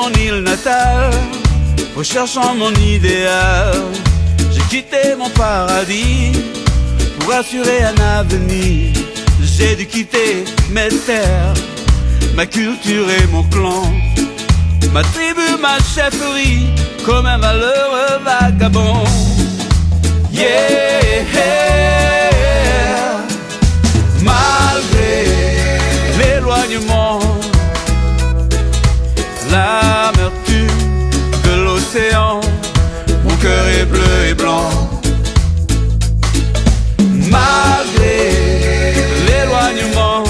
mon île natale, recherchant mon idéal. J'ai quitté mon paradis pour assurer un avenir. J'ai dû quitter mes terres, ma culture et mon clan, ma tribu, ma chefferie, comme un malheureux vagabond. Yeah, malgré l'éloignement, l'amertume de l'océan, mon cœur est bleu et blanc. Malgré l'éloignement,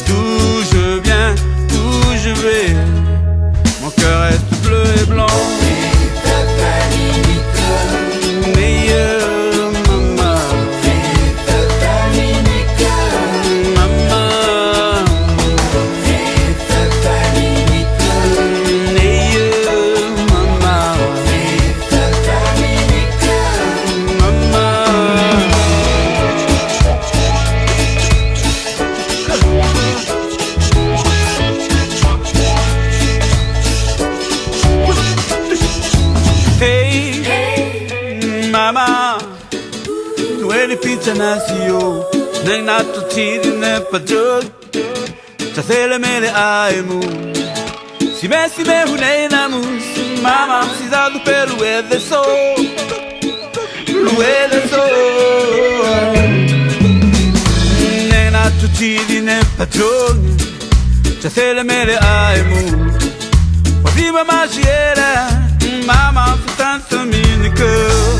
d'où je viens, où je vais, mon cœur reste bleu et blanc. Mama, nueli pizza nasio, neng nato tiri ne padjog, chasele mele aimu. Si me hunei namus, mama, precisado pelo edeso, neng nato tiri ne padjog, chasele mele aimu. Prima magiera, mama, fu tanto mini cœur.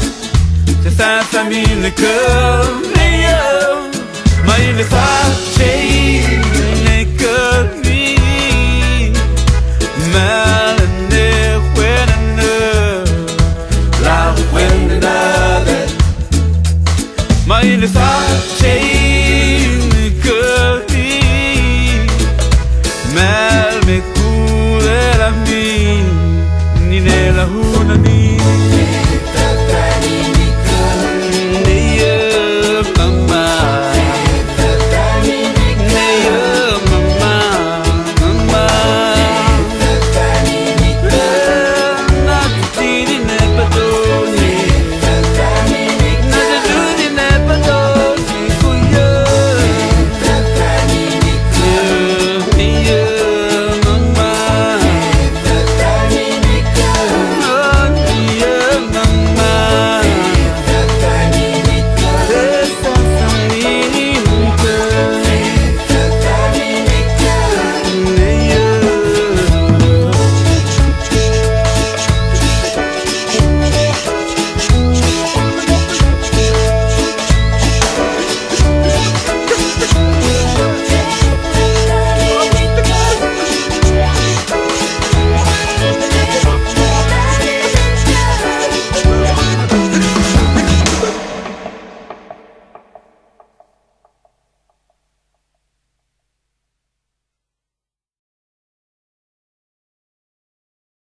C'est un famille que mais il est fâché, n'est que lui. Malane, la ruine, mais il est fâché.